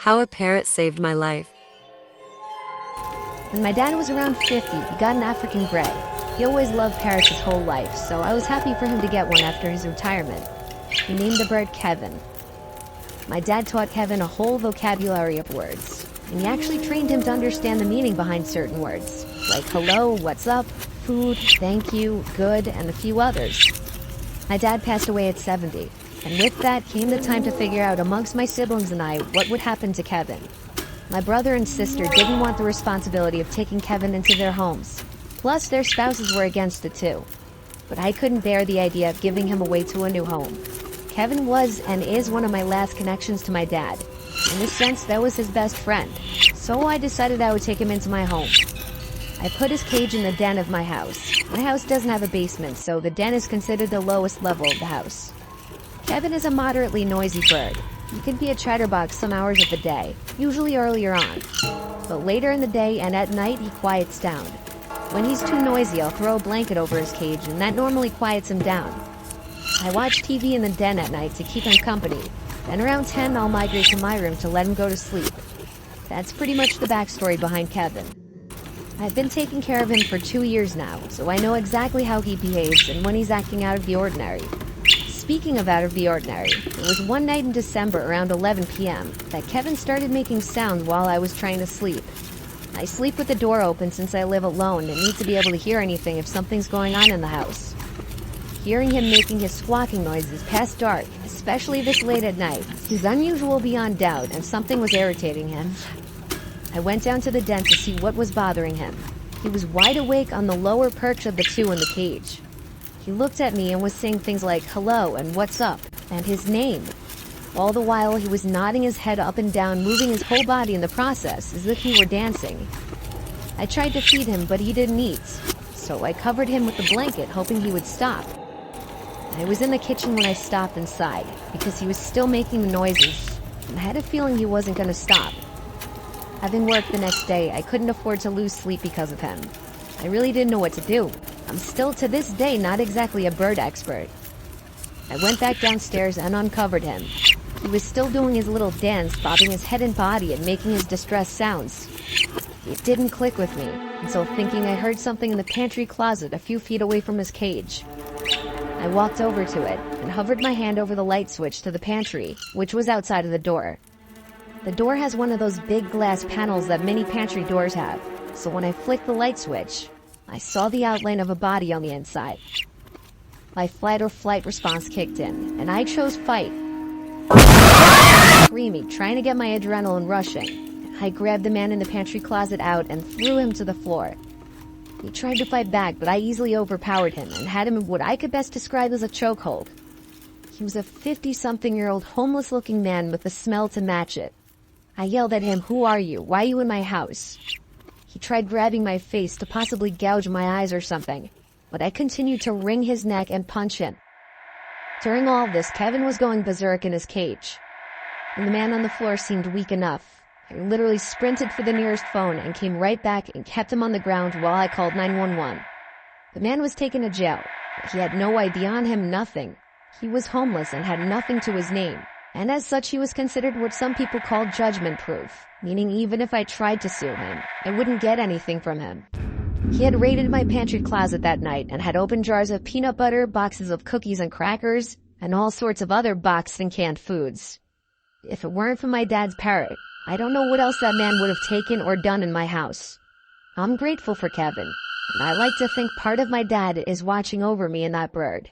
How a parrot saved my life. When my dad was around 50, he got an African gray. He always loved parrots his whole life, so I was happy for him to get one after his retirement. He named the bird Kevin. My dad taught Kevin a whole vocabulary of words, and he actually trained him to understand the meaning behind certain words, like hello, what's up, food, thank you, good, and a few others. My dad passed away at 70, and with that came the time to figure out amongst my siblings and I what would happen to Kevin. My brother and sister didn't want the responsibility of taking Kevin into their homes. Plus, their spouses were against it too. But I couldn't bear the idea of giving him away to a new home. Kevin was and is one of my last connections to my dad. In this sense, that was his best friend. So I decided I would take him into my home. I put his cage in the den of my house. My house doesn't have a basement, so the den is considered the lowest level of the house. Kevin is a moderately noisy bird. He can be a chatterbox some hours of the day, usually earlier on. But later in the day and at night, he quiets down. When he's too noisy, I'll throw a blanket over his cage, and that normally quiets him down. I watch TV in the den at night to keep him company. Then around 10, I'll migrate to my room to let him go to sleep. That's pretty much the backstory behind Kevin. I've been taking care of him for 2 years now, so I know exactly how he behaves and when he's acting out of the ordinary. Speaking of out of the ordinary, it was one night in December around 11 p.m. that Kevin started making sounds while I was trying to sleep. I sleep with the door open since I live alone and need to be able to hear anything if something's going on in the house. Hearing him making his squawking noises past dark, especially this late at night, is unusual beyond doubt and something was irritating him. I went down to the den to see what was bothering him. He was wide awake on the lower perch of the two in the cage. He looked at me and was saying things like hello and what's up and his name. All the while he was nodding his head up and down, moving his whole body in the process as if he were dancing. I tried to feed him, but he didn't eat, so I covered him with the blanket, hoping he would stop. I was in the kitchen when I stopped inside, because he was still making the noises, and I had a feeling he wasn't going to stop. Having work the next day, I couldn't afford to lose sleep because of him. I really didn't know what to do. I'm still to this day not exactly a bird expert. I went back downstairs and uncovered him. He was still doing his little dance, bobbing his head and body and making his distressed sounds. It didn't click with me until thinking I heard something in the pantry closet a few feet away from his cage. I walked over to it and hovered my hand over the light switch to the pantry, which was outside of the door. The door has one of those big glass panels that many pantry doors have, so when I flicked the light switch, I saw the outline of a body on the inside. My fight or flight response kicked in, and I chose fight. Screaming, trying to get my adrenaline rushing. I grabbed the man in the pantry closet out and threw him to the floor. He tried to fight back, but I easily overpowered him and had him in what I could best describe as a chokehold. He was a 50-something-year-old homeless-looking man with a smell to match it. I yelled at him, "Who are you? Why are you in my house?" He tried grabbing my face to possibly gouge my eyes or something, but I continued to wring his neck and punch him. During all this, Kevin was going berserk in his cage, and the man on the floor seemed weak enough. I literally sprinted for the nearest phone and came right back and kept him on the ground while I called 911. The man was taken to jail. He had no ID on him, nothing. He was homeless and had nothing to his name, and as such he was considered what some people call judgment-proof, meaning even if I tried to sue him, I wouldn't get anything from him. He had raided my pantry closet that night and had opened jars of peanut butter, boxes of cookies and crackers, and all sorts of other boxed and canned foods. If it weren't for my dad's parrot, I don't know what else that man would have taken or done in my house. I'm grateful for Kevin, and I like to think part of my dad is watching over me and that bird.